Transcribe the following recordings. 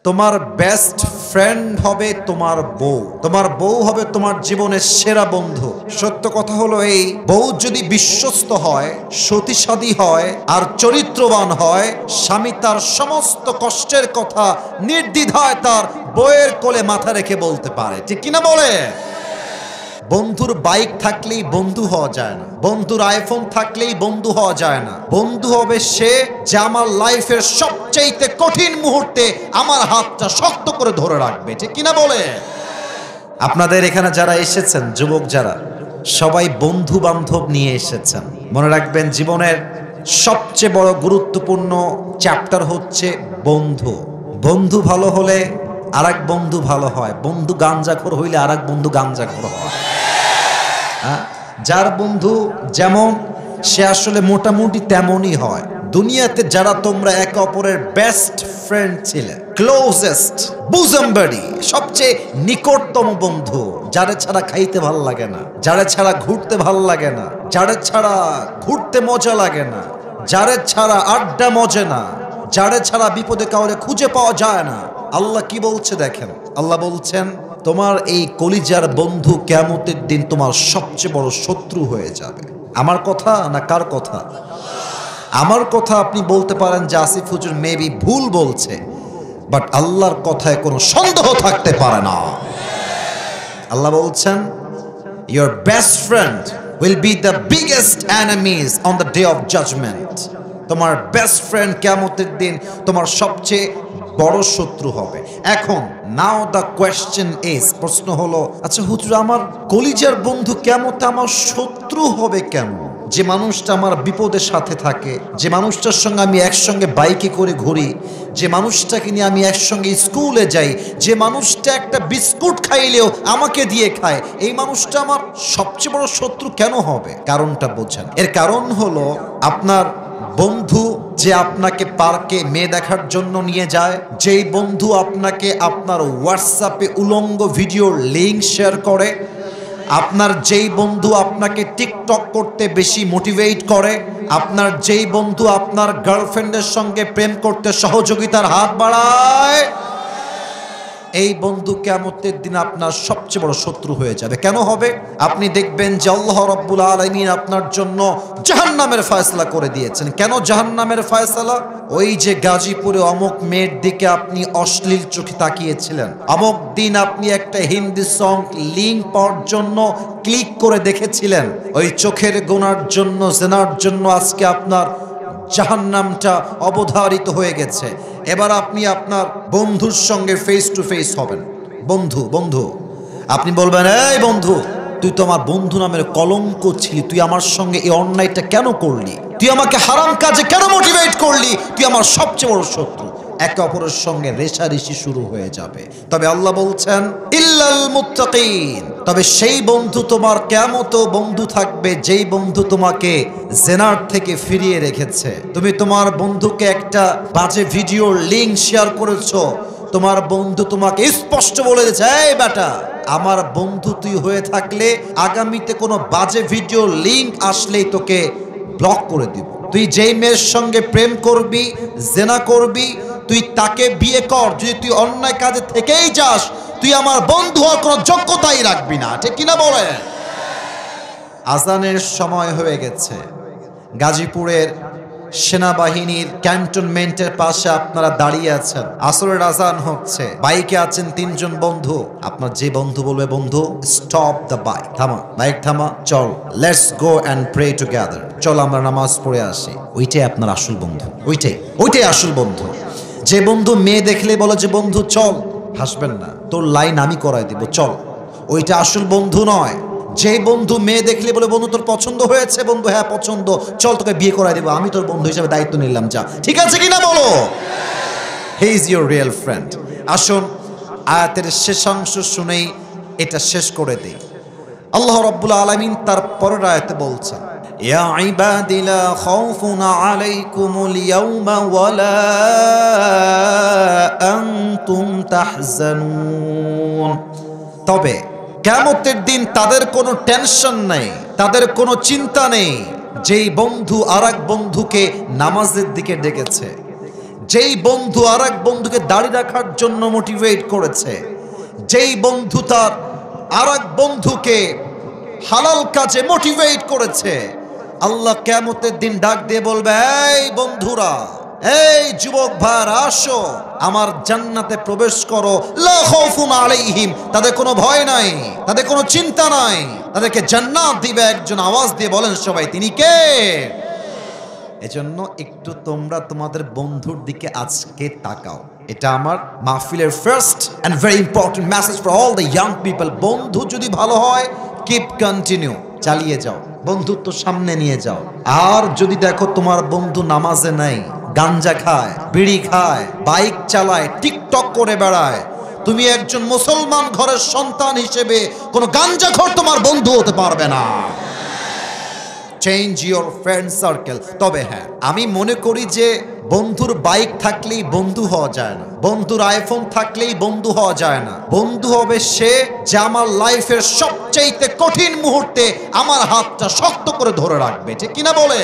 তোমার best friend হবে তোমার বউ, তোমার বউ হবে তোমার জীবনের সেরা বন্ধু। সত্য কথা হলো এই, বউ যদি বিশ্বস্ত হয়, সতীসাধী হয় আর চরিত্রবান হয়, স্বামী তার সমস্ত কষ্টের কথা নির্দ্বিধায় তার বউয়ের কোলে মাথা রেখে বলতে পারে, ঠিক কিনা বলে? বন্ধুর বাইক থাকলেই বন্ধু হওয়া যায় না, বন্ধুর আইফোন থাকলেই বন্ধু হওয়া যায় না। বন্ধু হবে সে যে আমার লাইফের সবচেয়ে কঠিন মুহূর্তে আমার হাতটা শক্ত করে ধরে রাখবে, ঠিক কিনা বলে? আপনাদের এখানে যারা এসেছেন, যুবক যারা, সবাই বন্ধু বান্ধব নিয়ে এসেছেন। মনে রাখবেন, জীবনের সবচেয়ে বড় গুরুত্বপূর্ণ চ্যাপ্টার হচ্ছে বন্ধু। বন্ধু ভালো হলে আরেক বন্ধু ভালো হয়, বন্ধু গাঞ্জাখোর হইলে আরেক বন্ধু গাঞ্জাখোর হয়। যার বন্ধু যেমন সে আসলে মোটামুটি তেমনই হয়। দুনিয়াতে যারা তোমরা একে অপরের বেস্ট ফ্রেন্ড ছিলে, ক্লোজেস্ট বুজম বাডি, সবচেয়ে নিকটতম বন্ধু, যারে ছাড়া খাইতে ভাল লাগে না, যারে ছাড়া ঘুরতে ভাল লাগে না, যারে ছাড়া ঘুরতে মজা লাগে না, যারে ছাড়া আড্ডা মজে না, যারে ছাড়া বিপদে কাউরে খুঁজে পাওয়া যায় না। আল্লাহ কি বলছে দেখেন, আল্লাহ বলছেন তোমার এই কলিজার বন্ধু কিয়ামতের দিন তোমার সবচেয়ে বড় শত্রু হয়ে যাবে। আমার কথা না কার কথা? আমার কথা। আপনি বলতে পারেন যে আসিফ হুজুর মেবি ভুল বলছে, বাট আল্লাহর কথায় কোনো সন্দেহ থাকতে পারে না। আল্লাহ বলছেন your best friend will be the biggest enemies on the day of judgment. তোমার বেস্ট ফ্রেন্ড কিয়ামতের দিন তোমার সবচেয়ে বড় শত্রু হবে। এখন নাও দ্য কোয়েশ্চেন ইজ, প্রশ্ন হলো, আচ্ছা হুজুর আমার কলিজার বন্ধু কিয়ামতে আমার শত্রু হবে কেন? যে মানুষটা আমার বিপদের সাথে থাকে, যে মানুষটার সঙ্গে আমি একসঙ্গে বাইকে করে ঘুরি, যে মানুষটাকে নিয়ে আমি একসঙ্গে স্কুলে যাই, যে মানুষটা একটা বিস্কুট খাইলেও আমাকে দিয়ে খায়, এই মানুষটা আমার সবচেয়ে বড় শত্রু কেন হবে? কারণটা বোঝেন। এর কারণ হলো, আপনার বন্ধু যে আপনাকে পার্কে মেয়ে দেখার জন্য নিয়ে যায়, যেই বন্ধু আপনাকে আপনার হোয়াটসঅ্যাপে উলঙ্গ ভিডিওর লিঙ্ক শেয়ার করে, আপনার যেই বন্ধু আপনাকে টিকটক করতে বেশি মোটিভেট করে, আপনার যেই বন্ধু আপনার গার্লফ্রেন্ডের সঙ্গে প্রেম করতে সহযোগিতার হাত বাড়ায়, এই বন্ধু কিয়ামতের দিন আপনার সবচেয়ে বড় শত্রু হয়ে যাবে। কেন হবে? আপনি দেখবেন যে আল্লাহ রাব্বুল আলামিন আপনার জন্য জাহান্নামের ফয়সালা করে দিয়েছেন। কেন জাহান্নামের ফয়সালা? ওই যে গাজীপুরে অমুক মেয়ের দিকে আপনি অশ্লীল চোখে তাকিয়েছিলেন, অমুক দিন আপনি একটা হিন্দি সং লিঙ্ক পাওয়ার জন্য ক্লিক করে দেখেছিলেন, ওই চোখের গোনার জন্য, জেনার জন্য আজকে আপনার জাহান্নামটা অবধারিত হয়ে গেছে। এবার আপনি আপনার বন্ধুর সঙ্গে ফেস টু ফেস হবেন। বন্ধু বন্ধু আপনি বলবেন, এই বন্ধু, তুই তো আমার বন্ধু নামের কলঙ্ক ছিলি, তুই আমার সঙ্গে এই অন্যায়টা কেন করলি? তুই আমাকে হারাম কাজে কেন মোটিভেট করলি? তুই আমার সবচেয়ে বড় শত্রু। একে অপরের সঙ্গে রেষারেষি শুরু হয়ে যাবে। তবে আল্লাহ বলছেন ইল্লাল মুত্তাকিন, তবে সেই বন্ধু তোমার কিয়ামতেও বন্ধু থাকবে যেই বন্ধু তোমাকে জেনার থেকে ফিরিয়ে রেখেছে। তুমি তোমার বন্ধুকে একটা বাজে ভিডিওর লিঙ্ক শেয়ার করেছো, তোমার বন্ধু তোমাকে স্পষ্ট বলে দিয়েছে, এই বেটা, আমার বন্ধু তুই হয়ে থাকলে আগামীতে কোনো বাজে ভিডিও লিঙ্ক আসলেই তোকে ব্লক করে দিব। তুই যেই মেয়ের সঙ্গে প্রেম করবি, জেনা করবি, তুই তাকে বিয়ে কর, যদি তুই অন্যায় কাজে থেকেই যাস, তুই আমার বন্ধু হওয়ার কোনো যোগ্যতাই রাখবি না, ঠিক কিনা বলে? আজানের সময় হয়ে গেছে। গাজীপুরের সেনাবাহিনীর ক্যান্টনমেন্টের পাশে আপনারা দাঁড়িয়ে আছেন, আসরের আজান হচ্ছে, বাইকে আছেন তিনজন বন্ধু। আপনার যে বন্ধু বলবে, বন্ধু স্টপ দ্য বাইক, থামা, বাইক থামা, চল let's go and pray together, চল আমরা নামাজ পড়ে আসি। ওইটাই আপনার আসল বন্ধু, ওইটাই আসল বন্ধু। যে বন্ধু মেয়ে দেখলে বলে যে বন্ধু চল, হাসবেন না, তোর লাইন আমি করাই দিব, চল, ওইটা আসল বন্ধু নয়। যে বন্ধু মেয়ে দেখলে বলে বন্ধু তোর পছন্দ হয়েছে, বন্ধু হ্যাঁ পছন্দ, চল তোকে বিয়ে করাই দেবো, আমি তোর বন্ধু হিসেবে দায়িত্ব নিলাম, যা, ঠিক আছে কিনা বলো? He is your real friend. আসুন আয়াতের শেষাংশ শুনেই এটা শেষ করে দেই। আল্লাহ রাব্বুল আলামিন তার পরের আয়াতে বলছেন, ইয়া ইবাদি লা খাউফুন আলাইকুমুল ইয়াওমা ওয়ালা আনতুম তাহজানুন। তবে কিয়ামতের দিন তাদের কোনো টেনশন নেই, তাদের কোনো চিন্তা নেই, যেই বন্ধু আরেক বন্ধুকে নামাজের দিকে ডেকেছে, যেই বন্ধু আর এক বন্ধুকে দাড়ি রাখার জন্য মোটিভেট করেছে, যেই বন্ধু তার আর এক বন্ধুকে হালাল কাজে মোটিভেট করেছে, আল্লাহ কিয়ামতের দিন ডাক দিয়ে বলবে, এই বন্ধুরা, এই যুবক ভাইরা, আসো আমার জান্নাতে প্রবেশ করো। লা খাউফুন আলাইহিম, তাদের কোনো ভয় নাই, তাদের কোনো চিন্তা নাই, তাদেরকে জান্নাত দিবে একজন। আওয়াজ দিয়ে বলেন সবাই, তিনি কে? এজন্য একটু তোমরা তোমাদের বন্ধুর দিকে আজকে তাকাও। এটা আমার মাহফিলের first and very important message for all the young people. বন্ধু যদি ভালো হয়, কিপ কন্টিনিউ, চালিয়ে যাও, বন্ধুত্ব সামনে নিয়ে যাও। আর যদি দেখো তোমার বন্ধু নামাজে নাই, গাঞ্জা খায়, বিড়ি খায়, বাইক চালায়, টিকটক করে বেড়ায়, তুমি একজন মুসলমান ঘরের সন্তান হিসেবে কোনো গাঞ্জাখোর তোমার বন্ধু হতে পারবে না। Change your friend circle. তবে হ্যাঁ, আমি মনে করি যে বন্ধুর বাইক থাকলেই বন্ধু হওয়া যায় না, বন্ধুর আইফোন থাকলেই বন্ধু হওয়া যায় না। বন্ধু হবে সে যে আমার লাইফের সবচেয়ে কঠিন মুহূর্তে আমার হাতটা শক্ত করে ধরে রাখবে, ঠিক কিনা বলে?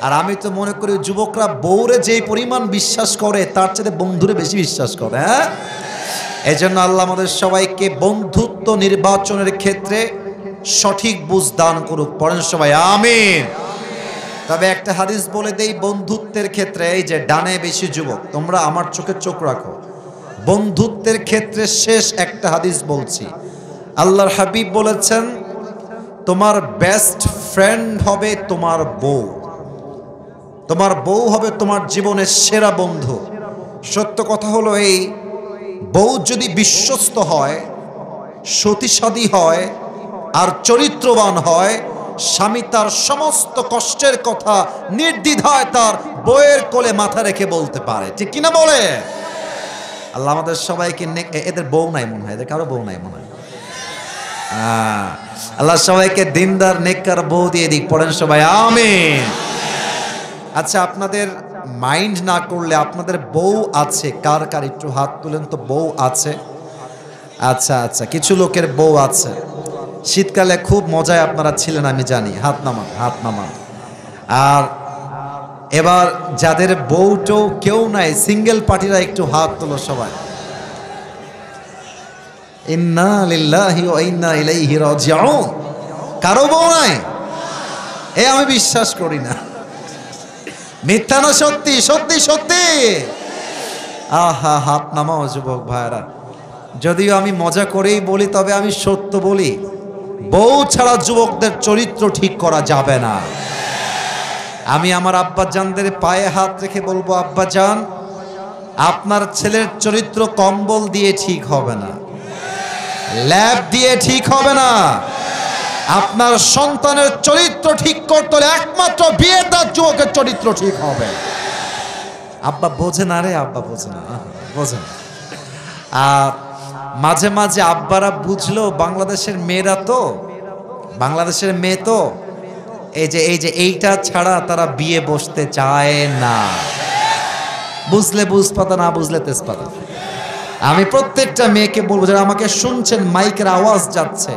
আর আমি তো মনে করি যুবকরা বউরে যেই পরিমাণ বিশ্বাস করে তার চেয়ে বন্ধুরে বেশি বিশ্বাস করে। হ্যাঁ, এই জন্য আল্লাহ আমাদের সবাইকে বন্ধুত্ব নির্বাচনের ক্ষেত্রে সঠিক বুঝ দান করুক। পড়েন সবাই আমিন। তবে একটা হাদিস বলে দেই বন্ধুত্বের ক্ষেত্রে, এই যে ডানে বেশি যুবক, তোমরা আমার চোখে চোখ রাখো। বন্ধুত্বের ক্ষেত্রে শেষ একটা হাদিস বলছি। আল্লাহর হাবিব বলেছেন, তোমার বেস্ট ফ্রেন্ড হবে তোমার বউ। তোমার বউ হবে তোমার জীবনের সেরা বন্ধু। সত্য কথা হলো এই, বউ যদি বিশ্বস্ত হয়, সতীসাধী হয় আর চরিত্রবান হয়, স্বামী তার সমস্ত কষ্টের কথা নির্দ্বিধায় তার বউয়ের কোলে মাথা রেখে বলতে পারে, ঠিক কিনা বলে? আল্লাহ আমাদের সবাইকে, এদের বউ নাই মনে হয়, এদের কারো বউ নাই মনে হয়। আল্লাহ সবাইকে দিনদার নেককার বউ দিয়ে দিক। পড়েন সবাই আমিন। আচ্ছা, আপনাদের মাইন্ড না করলে আপনাদের বউ আছে কার কার? একটু হাত তুলেন তো। বউ আছে? আচ্ছা আচ্ছা, কিছু লোকের বউ আছে। শীতকালে খুব মজায় আপনারা ছিলেন আমি জানি। হাত নামান, হাত নামান। আর এবার যাদের বউটাও কেউ নাই, সিঙ্গেল পার্টিরা একটু হাত তোলো সবাই। ইন্না লিল্লাহি ওয়া ইন্না ইলাইহি রাজিউন। কারো বউ নাই? আমি বিশ্বাস করি না। মিথ্যা না সত্যি? সত্যি সত্যি। আহা, হাত নামাও যুবক ভাইরা। যদিও আমি মজা করেই বলি, তবে আমি সত্য বলি, বউ ছাড়া যুবকদের চরিত্র ঠিক করা যাবে না। আমি আমার আব্বাজানদের পায়ে হাত রেখে বলবো, আব্বাজান, আপনার ছেলের চরিত্র কম্বল দিয়ে ঠিক হবে না, ল্যাব দিয়ে ঠিক হবে না। আপনার সন্তানের চরিত্র ঠিক করতে হলে একমাত্র বিয়ের দাঁত যুবকের চরিত্র ঠিক হবে। আব্বা বোঝে না রে, আব্বা বোঝে না, বোঝে না। আর মাঝে মাঝে আব্বারা বুঝলো, বাংলাদেশের মেয়েরা তো, বাংলাদেশের মেয়ে তো এইটা ছাড়া তারা বিয়ে বসতে চায় না। বুঝলে বুঝপাতা, না বুঝলে তেজপাতা। আমি প্রত্যেকটা মেয়েকে বলবো, যারা আমাকে শুনছেন, মাইকের আওয়াজ যাচ্ছে,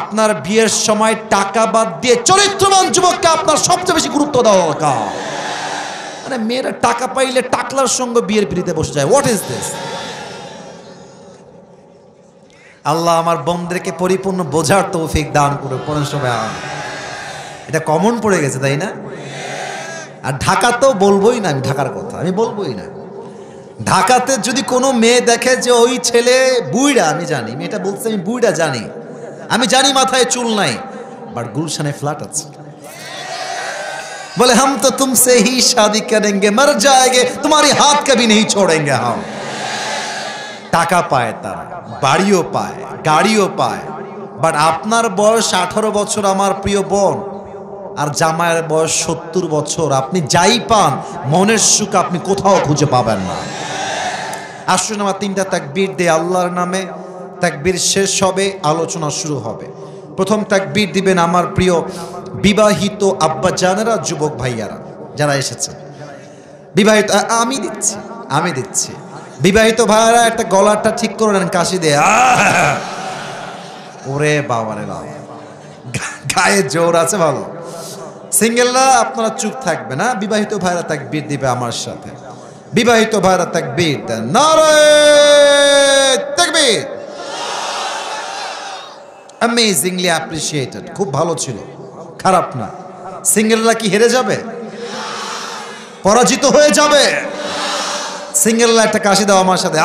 আপনার বিয়ের সময় টাকা বাদ দিয়ে চরিত্রবান যুবককে আপনার সবচেয়ে বেশি গুরুত্ব দেওয়া দরকার। মানে মেয়েরা টাকা পাইলে টাকলার সঙ্গে বিয়ের পিড়িতে বসে যায়। What is this? আল্লাহ আমার বোনদেরকে পরিপূর্ণ বোঝার তৌফিক দান করে। পড়েন সবাই আমিন। এটা কমন পড়ে গেছে, তাই না? আর ঢাকাতেও বলবোই না, আমি ঢাকার কথা আমি বলবোই না। ঢাকাতে যদি কোনো মেয়ে দেখে যে ওই ছেলে বুইড়া, আমি জানি মেয়েটা বলছে, আমি বুইড়া জানি, আমি জানি মাথায় চুল নাই, বাট গুলশানে ফ্ল্যাট আছে, বলে হাম তো তুমসে হি শাদি করেঙ্গে, মর যায়েগে, তোমারি হাত কবি নেই ছোড়েঙ্গে হাম। টাকা পায়, তারা বাড়িও পায়, গাড়িও পায়, বাট আপনার বয়স 18 বছর আমার প্রিয় বোন, আর জামাইয়ের বয়স 70 বছর। আপনি যাই পান, মনের সুখ আপনি কোথাও খুঁজে পাবেন না। আসুন আমার 3টা তাকবীর দিয়ে আল্লাহর নামে। তাকবীর শেষ হবে, আলোচনা শুরু হবে। প্রথম তাকবীর দিবেন আমার প্রিয় বিবাহিত আব্বা জানেরা, যুবক ভাইয়ারা যারা এসেছেন। বিবাহিত আমি দিচ্ছি। বিবাহিত ভাইয়ারা একটা গলাটা ঠিক করে নেন, কাশি দিয়ে। ওরে বাবা রে বাবা, গায়ে জোর আছে ভালো। সিঙ্গেলরা আপনারা চুপ থাকবে না, বিবাহিত ভাইরা তাকবীর দিবে আমার সাথে। বিবাহিত ভাইরা তাকবীর দেন, নারে তাকবীর। অ্যামেজিংলি অ্যাপ্রিসিয়েটেড, খুব ভালো ছিল, খারাপ না। সিঙ্গেলরা কি হেরে যাবে? পরাজিত হয়ে যাবে? সিঙ্গেলরা একটা কাশি দাও আমার সাথে।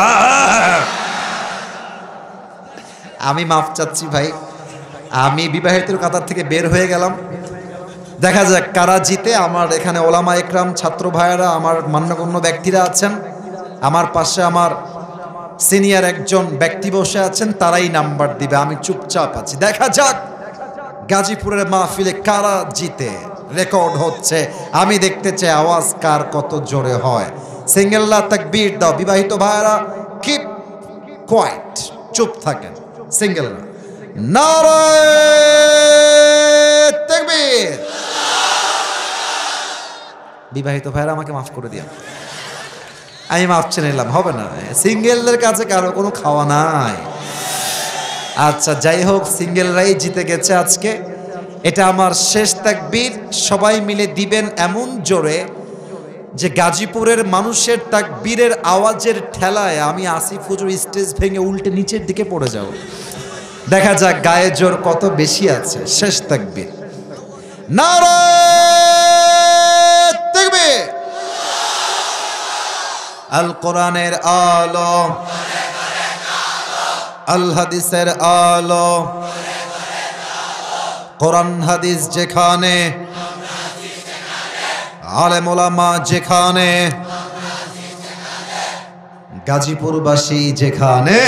আমি মাফ চাচ্ছি ভাই, আমি বিবাহিতের কাতার থেকে বের হয়ে গেলাম। দেখা যাক কারা জিতে। আমার এখানে ওলামা একরাম, ছাত্র ভাইয়েরা, আমার মান্যগণ্য ব্যক্তিরা আছেন, আমার পাশে আমার সিনিয়র একজন ব্যক্তি বসে আছেন, তারাই নাম্বার দিবে। আমি চুপচাপ আছি, দেখা যাক গাজীপুরের মাহফিলে কারা জিতে। রেকর্ড হচ্ছে, আমি দেখতে চাই আওয়াজ কার কত জোরে হয়। সিঙ্গেলরা তাকবীর দাও, বিবাহিত ভাইয়েরা কিপ কোয়াইট, চুপ থাকেন। সিঙ্গেলরা নারে তাকবীর। বিবাহিত ভাইয়েরা আমাকে মাফ করে দিও, আমি মাফ চেয়ে নিলাম, হবে না। সিঙ্গেলদের কাছে কারো কোনো খাওয়া নাই। আচ্ছা যাই হোক, সিঙ্গেলরাই জিতে গেছে আজকে। এটা আমার শেষ তাকবীর, সবাই মিলে দিবেন এমন জোরে যে গাজীপুরের মানুষের তাকবীরের আওয়াজের ঠেলায় আমি আসিফ হুজুর স্টেজ ভেঙে উল্টে নিচের দিকে পড়ে যাব। দেখা যাক গায়ে জোর কত বেশি আছে। শেষ তাকবীর, নারে তাকবীর। আল কোরআনের আলো, আল হাদিসের আলো, কোরআন হাদিস যেখানে, আলেম ওলামা যেখানে, গাজীপুরবাসী যেখানে।